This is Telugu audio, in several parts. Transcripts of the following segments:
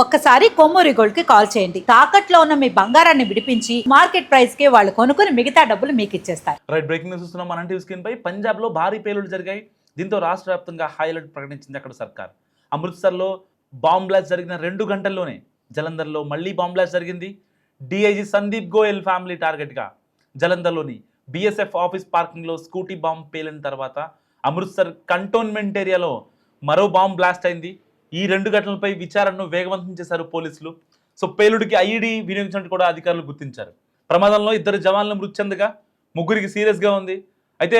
ఒక్కసారి కొమ్మూరి గోల్డ్ కి కాల్ చేయండి. తాకట్లో ఉన్న మీ బంగారాన్ని విడిపించి మార్కెట్ ప్రైస్ కి వాళ్ళు కొనుక్కుని మిగతా డబ్బులు మీకు ఇచ్చేస్తారు. రైట్, బ్రేకింగ్ న్యూస్ చూస్తున్నాం. మన టీవీ స్క్రీన్ పై పంజాబ్ లో భారీ పేలుళ్లు జరిగాయి. దీంతో రాష్ట్ర వ్యాప్తంగా హై అలర్ట్ ప్రకటించింది అక్కడ సర్కార్. అమృత్సర్లో బాంబ్ బ్లాస్ట్ జరిగిన 2 గంటల్లోనే జలంధర్లో మళ్లీ బాంబ్ బ్లాస్ట్ జరిగింది. డీఐజీ సందీప్ గోయల్ ఫ్యామిలీ టార్గెట్గా జలంధర్లోని బీఎస్ఎఫ్ ఆఫీస్ పార్కింగ్లో స్కూటీ బాంబ్ పేలిన తర్వాత అమృత్సర్ కంటోన్మెంట్ ఏరియాలో మరో బాంబ్ బ్లాస్ట్ అయింది. ఈ 2 ఘటనలపై విచారణను వేగవంతం చేశారు పోలీసులు. సో పేలుడికి ఐఈడీ వినియోగించినట్టు కూడా అధికారులు గుర్తించారు. ప్రమాదంలో 2 జవాన్లు మృతి చెందగా 3 సీరియస్గా ఉంది. అయితే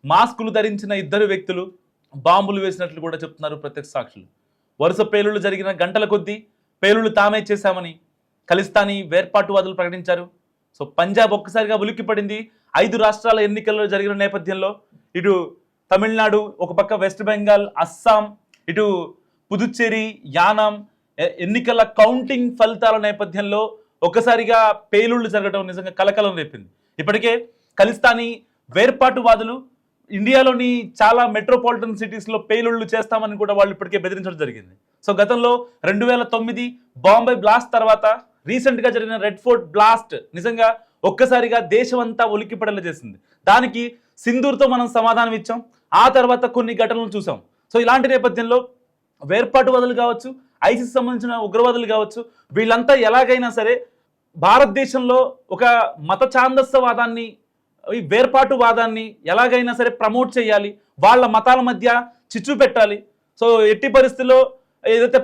మాస్కులు ధరించిన 2 వ్యక్తులు బాంబులు వేసినట్లు కూడా చెప్తున్నారు ప్రత్యక్ష సాక్షులు. వరుస పేలుళ్లు జరిగిన గంటల కొద్దీ పేలుళ్లు తామే చేశామని ఖలిస్తానీ వేర్పాటువాదులు ప్రకటించారు. సో పంజాబ్ ఒక్కసారిగా ఉలిక్కిపడింది. 5 రాష్ట్రాల ఎన్నికల్లో జరిగిన నేపథ్యంలో ఇటు తమిళనాడు, ఒక పక్క వెస్ట్ బెంగాల్, అస్సాం, ఇటు పుదుచ్చేరి, యానాం ఎన్నికల కౌంటింగ్ ఫలితాల నేపథ్యంలో ఒక్కసారిగా పేలుళ్లు జరగడం నిజంగా కలకలం రేపింది. ఇప్పటికే ఖలిస్తానీ వేర్పాటువాదులు ఇండియాలోని చాలా మెట్రోపాలిటన్ సిటీస్లో పేలుళ్లు చేస్తామని కూడా వాళ్ళు ఇప్పటికే బెదిరించడం జరిగింది. సో గతంలో 2009 బాంబే బ్లాస్ట్ తర్వాత రీసెంట్గా జరిగిన రెడ్ ఫోర్ట్ బ్లాస్ట్ నిజంగా ఒక్కసారిగా దేశం అంతా ఉలిక్కిపడేలా చేసింది. దానికి సింధూర్తో మనం సమాధానం ఇచ్చాం. ఆ తర్వాత కొన్ని ఘటనలు చూసాం. సో ఇలాంటి నేపథ్యంలో వేర్పాటువాదులు కావచ్చు, ఐసిస్ సంబంధించిన ఉగ్రవాదులు కావచ్చు, వీళ్ళంతా ఎలాగైనా సరే భారతదేశంలో ఒక మత ఛాందస్యవాదాన్ని, ఈ వేర్పాటువాదాన్ని ఎలాగైనా సరే ప్రమోట్ చేయాలి, వాళ్ళ మతాల మధ్య చిచ్చు పెట్టాలి. సో ఎట్టి పరిస్థితుల్లో ఏదైతే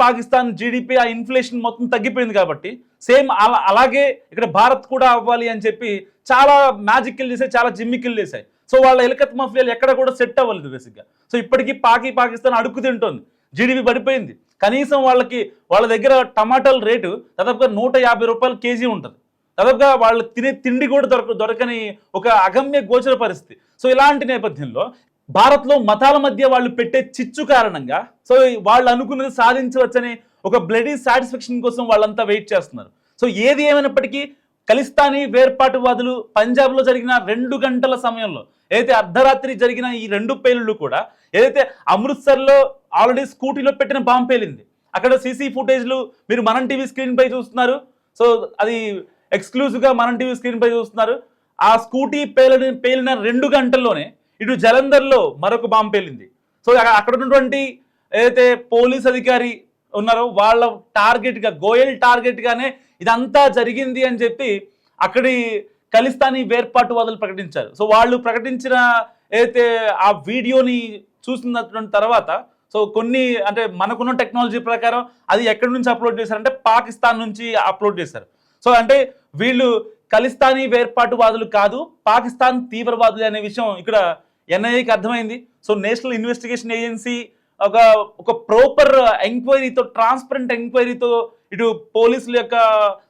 పాకిస్తాన్ జీడిపి ఆ ఇన్ఫ్లేషన్ మొత్తం తగ్గిపోయింది కాబట్టి సేమ్ అలాగే ఇక్కడ భారత్ కూడా అవ్వాలి అని చెప్పి చాలా మ్యాజిక్లు చేసాయి, చాలా జిమ్మికిల్ చేశాయి. సో వాళ్ళ ఎలకత్ మఫియాలు ఎక్కడ కూడా సెట్ అవ్వలేదు బేసిక్గా. సో ఇప్పటికీ పాకిస్తాన్ అడుక్కు తింటోంది, జీడిపి పడిపోయింది. కనీసం వాళ్ళ దగ్గర టమాటాల రేటు దాదాపుగా 150 రూపాయలు కేజీ ఉంటుంది. దాదాపుగా వాళ్ళు తినే తిండి కూడా దొరకని ఒక అగమ్య గోచర పరిస్థితి. సో ఇలాంటి నేపథ్యంలో భారత్లో మతాల మధ్య వాళ్ళు పెట్టే చిచ్చు కారణంగా సో వాళ్ళు అనుకున్నది సాధించవచ్చని ఒక బ్లడీ సాటిస్ఫాక్షన్ కోసం వాళ్ళంతా వెయిట్ చేస్తున్నారు. సో ఏది ఏమైనప్పటికీ ఖలిస్తానీ వేర్పాటువాదులు పంజాబ్లో జరిగిన 2 గంటల సమయంలో ఏదైతే అర్ధరాత్రి జరిగిన ఈ 2 పేలుళ్ళు కూడా ఏదైతే అమృత్సర్లో ఆల్రెడీ స్కూటీలో పెట్టిన బాంబు పేలింది. అక్కడ సీసీ ఫుటేజ్లు మీరు మనం టీవీ స్క్రీన్ పై చూస్తున్నారు. సో అది ఎక్స్క్లూజివ్గా మనం టీవీ స్క్రీన్ పై చూస్తున్నారు. ఆ స్కూటీ పేలిన 2 గంటల్లోనే ఇటు జలంధర్లో మరొక బాంబు పేలింది. సో అక్కడ ఉన్నటువంటి ఏదైతే పోలీస్ అధికారి ఉన్నారో వాళ్ళ టార్గెట్గా, గోయల్ టార్గెట్గానే ఇదంతా జరిగింది అని చెప్పి అక్కడి ఖలిస్తానీ వేర్పాటువాదులు ప్రకటించారు. సో వాళ్ళు ప్రకటించిన ఏదైతే ఆ వీడియోని చూసిన తర్వాత సో కొన్ని అంటే మనకున్న టెక్నాలజీ ప్రకారం అది ఎక్కడి నుంచి అప్లోడ్ చేశారంటే పాకిస్తాన్ నుంచి అప్లోడ్ చేశారు. సో అంటే వీళ్ళు ఖలిస్తానీ వేర్పాటువాదులు కాదు, పాకిస్తాన్ తీవ్రవాదులు అనే విషయం ఇక్కడ ఎన్ఐఏకి అర్థమైంది. సో నేషనల్ ఇన్వెస్టిగేషన్ ఏజెన్సీ ఒక ప్రాపర్ ఎంక్వైరీతో, ట్రాన్స్పరెంట్ ఎంక్వైరీతో ఇటు పోలీసుల యొక్క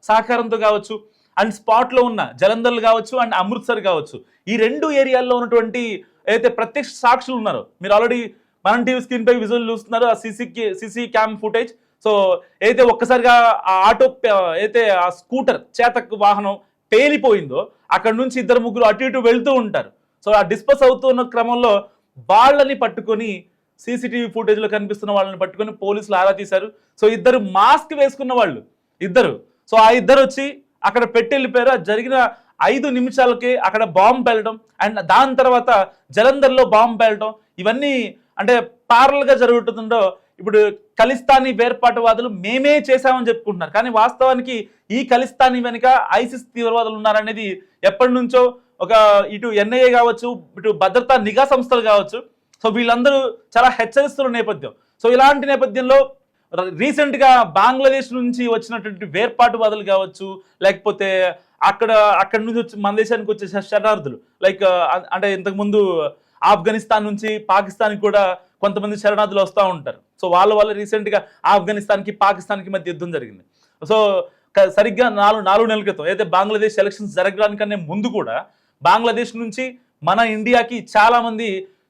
సహకారంతో కావచ్చు, అండ్ స్పాట్లో ఉన్న జలంధర్లు కావచ్చు అండ్ అమృత్సర్ కావచ్చు, ఈ 2 ఏరియాల్లో ఉన్నటువంటి ఏదైతే ప్రత్యక్ష సాక్షులు ఉన్నారో, మీరు ఆల్రెడీ మనం టీవీ స్క్రీన్ పై విజువల్ చూస్తున్నారు, ఆ సీసీ క్యామ్ ఫుటేజ్. సో ఏదైతే ఒక్కసారిగా ఆ ఆటో అయితే ఆ స్కూటర్ చేతక్ వాహనం పేలిపోయిందో అక్కడ నుంచి 2-3 అటు ఇటు వెళ్తూ ఉంటారు. సో ఆ డిస్పస్ అవుతున్న క్రమంలో వాళ్ళని పట్టుకొని సీసీటీవీ ఫుటేజ్లో కనిపిస్తున్న వాళ్ళని పట్టుకొని పోలీసులు ఆరా తీశారు. సో 2 మాస్క్ వేసుకున్న వాళ్ళు 2, సో ఆ 2 వచ్చి అక్కడ పెట్టి వెళ్ళిపోయారు. జరిగిన 5 నిమిషాలకే అక్కడ బాంబు పేలడం అండ్ దాని తర్వాత జలంధర్లో బాంబు పేలడం, ఇవన్నీ అంటే ప్యారల్గా జరుగుతుందో. ఇప్పుడు ఖలిస్తానీ వేర్పాటువాదులు మేమే చేశామని చెప్పుకుంటున్నారు, కానీ వాస్తవానికి ఈ ఖలిస్తానీ వెనుక ఐసిస్ తీవ్రవాదులు ఉన్నారనేది ఎప్పటి నుంచో ఒక ఇటు ఎన్ఐఏ కావచ్చు, ఇటు భద్రతా నిఘా సంస్థలు కావచ్చు, సో వీళ్ళందరూ చాలా హెచ్చరిస్తున్న నేపథ్యం. సో ఇలాంటి నేపథ్యంలో రీసెంట్గా బంగ్లాదేశ్ నుంచి వచ్చినటువంటి వేర్పాటువాదులు కావచ్చు, లేకపోతే అక్కడ నుంచి వచ్చి మన దేశానికి వచ్చే శరణార్థులు, లైక్ అంటే ఇంతకుముందు ఆఫ్ఘనిస్తాన్ నుంచి పాకిస్తాన్కి కూడా కొంతమంది శరణార్థులు వస్తూ ఉంటారు. సో వాళ్ళ రీసెంట్గా ఆఫ్ఘనిస్తాన్కి పాకిస్తాన్కి మధ్య యుద్ధం జరిగింది. సో సరిగ్గా 4 నెలల క్రితం అయితే బంగ్లాదేశ్ ఎలక్షన్స్ జరగడానికన్నా ముందు కూడా బంగ్లాదేశ్ నుంచి మన ఇండియాకి చాలామంది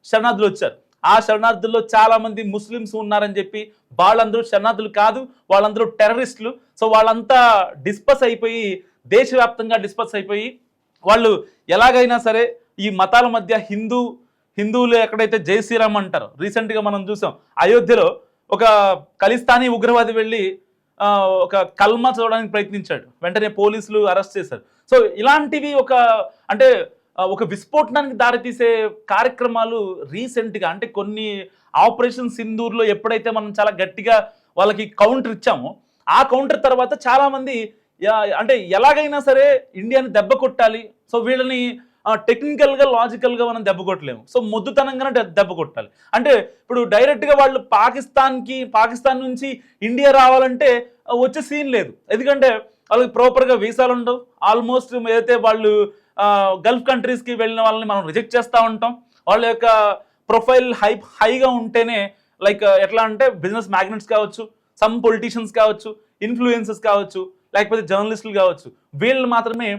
శరణార్థులు వచ్చారు. ఆ శరణార్థుల్లో చాలామంది ముస్లిమ్స్ ఉన్నారని చెప్పి వాళ్ళందరూ శరణార్థులు కాదు, వాళ్ళందరూ టెర్రరిస్టులు. సో వాళ్ళంతా డిస్పస్ అయిపోయి, దేశవ్యాప్తంగా డిస్పస్ అయిపోయి వాళ్ళు ఎలాగైనా సరే ఈ మతాల మధ్య హిందువులు ఎక్కడైతే జై శ్రీరామ్ అంటారో, రీసెంట్గా మనం చూసాం అయోధ్యలో ఒక ఖలిస్తానీ ఉగ్రవాది వెళ్ళి ఒక కల్మా చూడడానికి ప్రయత్నించాడు, వెంటనే పోలీసులు అరెస్ట్ చేశారు. సో ఇలాంటివి అంటే ఒక విస్ఫోటనానికి దారితీసే కార్యక్రమాలు రీసెంట్గా, అంటే కొన్ని ఆపరేషన్ సింధూర్లో ఎప్పుడైతే మనం చాలా గట్టిగా వాళ్ళకి కౌంటర్ ఇచ్చామో, ఆ కౌంటర్ తర్వాత చాలామంది అంటే ఎలాగైనా సరే ఇండియాని దెబ్బ కొట్టాలి, సో వీళ్ళని టెక్నికల్గా లాజికల్గా మనం దెబ్బ కొట్టలేము, సో మొద్దుతనంగానే దెబ్బ కొట్టాలి. అంటే ఇప్పుడు డైరెక్ట్గా వాళ్ళు పాకిస్తాన్ నుంచి ఇండియా రావాలంటే వచ్చే సీన్ లేదు, ఎందుకంటే వాళ్ళకి ప్రాపర్గా వీసాలు ఉండవు. ఆల్మోస్ట్ ఏదైతే వాళ్ళు గల్ఫ్ కంట్రీస్కి వెళ్ళిన వాళ్ళని మనం రిజెక్ట్ చేస్తూ ఉంటాం. వాళ్ళ యొక్క ప్రొఫైల్ హైగా ఉంటేనే, లైక్ ఎట్లా అంటే బిజినెస్ మ్యాగ్నెట్స్ కావచ్చు, సమ్ పొలిటీషియన్స్ కావచ్చు, ఇన్ఫ్లుయెన్సెస్ కావచ్చు, లేకపోతే జర్నలిస్టులు కావచ్చు, వీళ్ళు మాత్రమే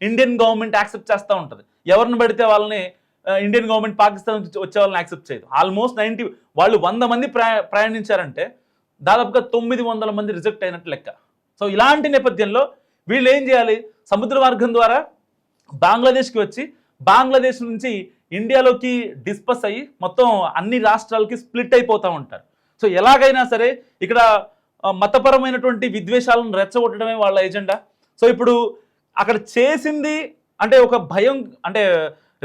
ఇండియన్ గవర్నమెంట్ యాక్సెప్ట్ చేస్తూ ఉంటుంది. ఎవరిని పడితే వాళ్ళని ఇండియన్ గవర్నమెంట్ పాకిస్తాన్ నుంచి వచ్చే వాళ్ళని యాక్సెప్ట్ చేయదు. ఆల్మోస్ట్ 90 వాళ్ళు 100 మంది ప్రయాణించారంటే దాదాపుగా 900 మంది రిజెక్ట్ అయినట్టు లెక్క. సో ఇలాంటి నేపథ్యంలో వీళ్ళు ఏం చేయాలి, సముద్ర మార్గం ద్వారా బంగ్లాదేశ్కి వచ్చి బంగ్లాదేశ్ నుంచి ఇండియాలోకి డిస్పస్ అయ్యి మొత్తం అన్ని రాష్ట్రాలకి స్ప్లిట్ అయిపోతూ ఉంటారు. సో ఎలాగైనా సరే ఇక్కడ మతపరమైనటువంటి విద్వేషాలను రెచ్చగొట్టడమే వాళ్ళ ఎజెండా. సో ఇప్పుడు అక్కడ చేసింది అంటే ఒక భయం, అంటే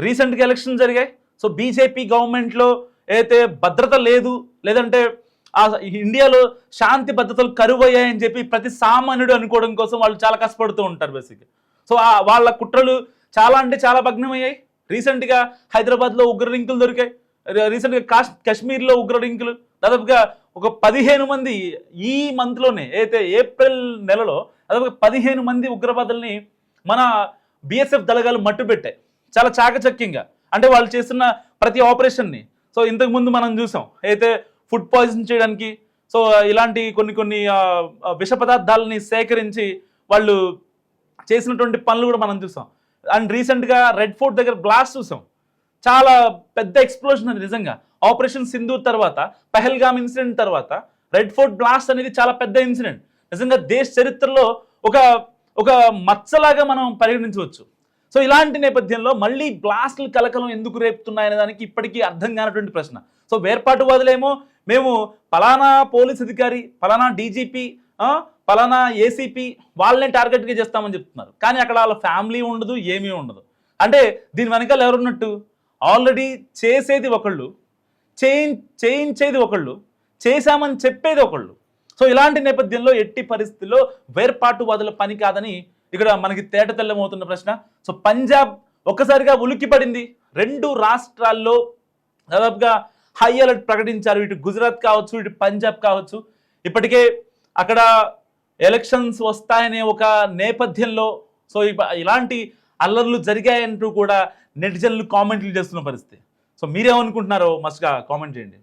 రీసెంట్గా ఎలక్షన్ జరిగాయి. సో బీజేపీ గవర్నమెంట్లో ఏదైతే భద్రత లేదు, లేదంటే ఇండియాలో శాంతి భద్రతలు కరువయ్యాయని చెప్పి ప్రతి సామాన్యుడు అనుకోవడం కోసం వాళ్ళు చాలా కష్టపడుతూ ఉంటారు బేసిక్గా. సో వాళ్ళ కుట్రలు చాలా అంటే చాలా భగ్నమయ్యాయి. రీసెంట్గా హైదరాబాద్లో ఉగ్ర లింకులు దొరికాయి, రీసెంట్గా కాశ్మీర్లో ఉగ్ర లింకులు, దాదాపుగా ఒక 15 మంది ఈ మంత్లోనే, అయితే ఏప్రిల్ నెలలో దాదాపుగా 15 మంది ఉగ్రవాదుల్ని మన బిఎస్ఎఫ్ దళగాలు మట్టుబెట్టాయి చాలా చాకచక్యంగా. అంటే వాళ్ళు చేస్తున్న ప్రతి ఆపరేషన్ని, సో ఇంతకుముందు మనం చూసాం అయితే ఫుడ్ పాయిజన్ చేయడానికి, సో ఇలాంటి కొన్ని విష పదార్థాలని సేకరించి వాళ్ళు చేసినటువంటి పనులు కూడా మనం చూసాం. అండ్ రీసెంట్గా రెడ్ ఫోర్ట్ దగ్గర బ్లాస్ట్ చూసాం, చాలా పెద్ద ఎక్స్ప్లోజన్ అది నిజంగా. ఆపరేషన్ సింధూర్ తర్వాత, పహల్గామ్ ఇన్సిడెంట్ తర్వాత రెడ్ ఫోర్ట్ బ్లాస్ట్ అనేది చాలా పెద్ద ఇన్సిడెంట్. నిజంగా దేశ చరిత్రలో ఒక మచ్చలాగా మనం పరిగణించవచ్చు. సో ఇలాంటి నేపథ్యంలో మళ్ళీ బ్లాస్టులు కలకలం ఎందుకు రేపుతున్నాయనే దానికి ఇప్పటికీ అర్థం కానటువంటి ప్రశ్న. సో వేర్పాటువాదులేమో మేము పలానా పోలీస్ అధికారి, పలానా డీజీపీ, పలానా ఏసీపీ వాళ్ళనే టార్గెట్గా చేస్తామని చెప్తున్నారు. కానీ అక్కడ వాళ్ళ ఫ్యామిలీ ఉండదు, ఏమీ ఉండదు. అంటే దీని వెనకాల ఎవరున్నట్టు, ఆల్రెడీ చేసేది ఒకళ్ళు, చేయించేది ఒకళ్ళు, చేశామని చెప్పేది ఒకళ్ళు. సో ఇలాంటి నేపథ్యంలో ఎట్టి పరిస్థితుల్లో వేర్పాటువాదుల పని కాదని ఇక్కడ మనకి తేటతెల్లమవుతున్న ప్రశ్న. సో పంజాబ్ ఒక్కసారిగా ఉలిక్కిపడింది. 2 రాష్ట్రాల్లో దాదాపుగా హై అలర్ట్ ప్రకటించారు. ఇటు గుజరాత్ కావచ్చు, ఇటు పంజాబ్ కావచ్చు. ఇప్పటికే అక్కడ ఎలక్షన్స్ వస్తాయనే ఒక నేపథ్యంలో సో ఇలాంటి అల్లర్లు జరిగాయంటూ కూడా నెటిజన్లు కామెంట్లు చేస్తున్న పరిస్థితి. సో మీరేమనుకుంటున్నారో మస్ట్గా కామెంట్ చేయండి.